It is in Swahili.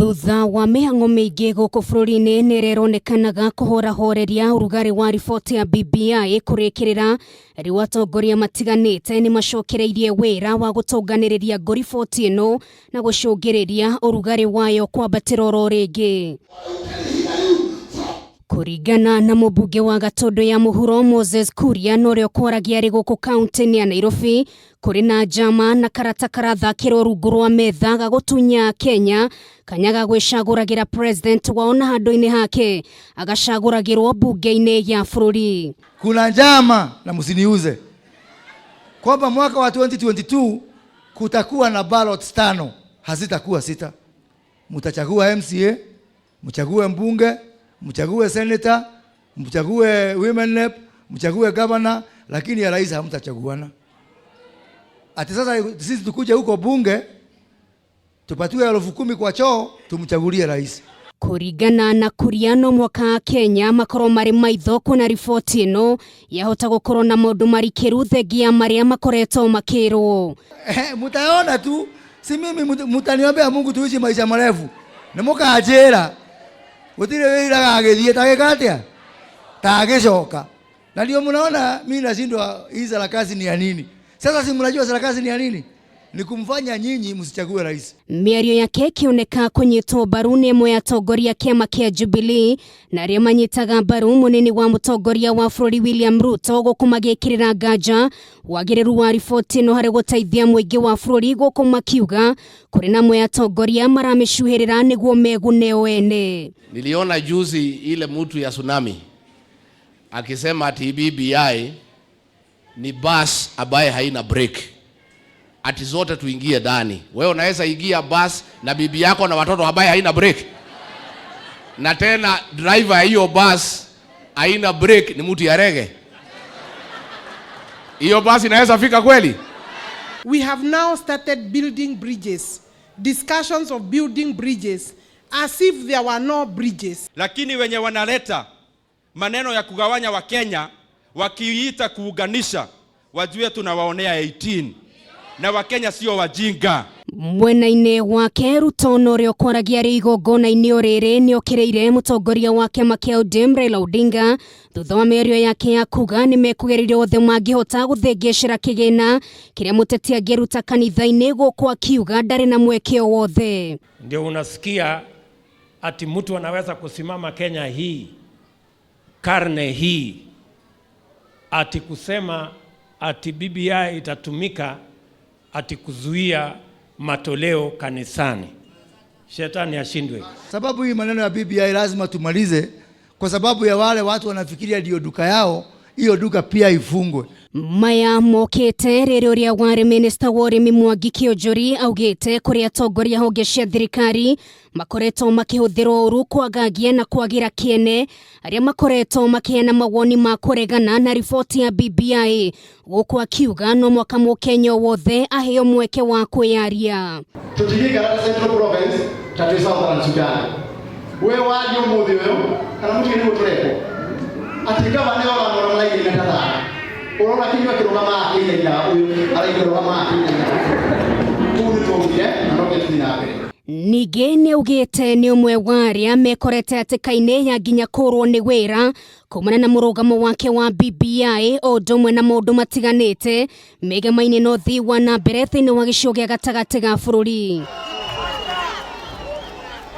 Thutha wa mĩhang'o mĩingĩ gũkũ bũrũri-inĩ nĩĩronekanaga kũhorahoreria urugari wa riboti ya BBI kũrĩkĩrĩra, rĩu atongoria matiganĩte nĩmacokereirie wĩra wa gũtũnganĩrĩria riboti ĩno na gũcũngĩrĩria urugari wayo kwambatĩra oro rĩngĩ. Kũringana na mũmbunge wa Gatundu ya Muhuro Moses Kuria norĩo kwaragia arĩ gũkũ kaunti-inĩ ya Nairobi, kũrĩ na njama na karata karathakĩrwo rungu rwa metha ga gũtunya Kenya, kanya ga gwĩcagũragĩra president wao na handu-ini hake agacaguragirwo mbunge-ini ya bũrũri. Kuna njama na msiniuze kwamba mwaka wa 2022 kutakuwa na ballots 5, hazitakuwa 6. Mtachagua MCA, mchague mbunge, mchague senator, mchague women rep, mchague governor, lakini ya rais hamtachaguana. Ati sasa sisi tukuja huko bunge tupatiwe 10,000 kwa choo tumchagulie rais. Kũringana na Kuria no mwaka Kenya makorwo marĩ maitho kuna riboti ĩno yahota gũkorwo na maũndũ marikĩru thengia marĩa makoretwo makĩrwo. Mutaona tu, si mimi mutaniombea Mungu tuishi maisha marefu. Na mũkanjĩra gũtirĩ wĩra agĩthiĩ tagĩkatia tagĩcoka. Na ndio mnaona mimi nashindwa hii sarakasi ni ya nini? Sasa si mnajua sarakasi ni ya nini? Ni kumfanya nyinyi msichague rais. Mĩario yake ĩkĩoneka kũnyitwo mbaru nĩ ĩmwe ya atongoria kĩama kĩa Jubilee na arĩa manyitaga mbaru mũnini wa mũtongoria wa bũrũri William Ruto gũkũ magĩkĩrĩra nganja wagĩrĩru wa riboti ĩno harĩ gũteithia mũingĩ wa bũrũri gũkũ makiuga kũrĩ na amwe ya atongoria maramĩcuhĩrĩra nĩguo megune o ene. Niliona juzi ile mtu ya tsunami akisema ati BBI ni bus ambaye haina break, ati zote tuingie ndani. Wewe unaweza ingia bus na bibi yako na watoto ambaye haina break? Na tena driver ya hiyo bus haina break ni mtu ya rege. Hiyo bus inaweza fika kweli? We have now started building bridges, discussions of building bridges as if there were no bridges. Lakini wenye wanaleta maneno ya kugawanya wa Kenya wakiita kuunganisha, wajue tunawaonea 18 na Wakenya sio wajinga. Mwena-inĩ wake Ruto norĩo kwaragia arĩ igongona-inĩ o rĩrĩ nĩokĩrĩire mũtongoria wa kĩama kĩa ODM Raila Odinga thutha wa mĩario yake ya kuga nĩmekũgereria othe mangĩhota gũthengecera kĩgĩna kĩrĩa mũteti angĩruta kanitha-inĩ gũkũ akiuga ndarĩ na mweke wothe. Ndio unasikia ati mtu anaweza kusimama Kenya hii karne hii ati kusema ati BBI itatumika ati kuzuia matoleo kanisani. Shetani ashindwe. Sababu hii maneno ya BBI lazima tumalize, kwa sababu ya wale watu wanafikiria ndio duka yao, hiyo duka pia ifungwe. Maya mokite rĩrĩ ũrĩa warĩ minister wa ũrĩmi Mwangi Kiunjuri augĩte kũrĩ atongoria honge cia thirikari makoretwo makĩhũthĩrwo ũru kwagagia na kwagira kĩene arĩa makoretwo makĩheana mawoni ma kũregana na riboti ya BBI gũkũ akiuga no mwaka Mũkenya wothe aheo mweke wa kwĩyaria. Tutigikara Central Province tatu Southern Sudan. We wadio mũthĩ ũyũ kana mũtu nĩ mũtũreko atika bane wa ngoro malaiki na tata urona kinywa kirugama akina uyu araikirugama akina tuni tongire na rocket dinabe. Ningĩ nĩaugĩte nĩ ũmwe wa arĩa mekorete hatĩka-inĩ ya nginya kũrwo nĩ wĩra kumana na mũrũgamo wake wa BBI o ũndũ ũmwe na maũndũ matiganĩte megamaine na ũthii wa nambere thĩinĩ wa gĩcigo gĩa gatagatĩ ga bũrũri.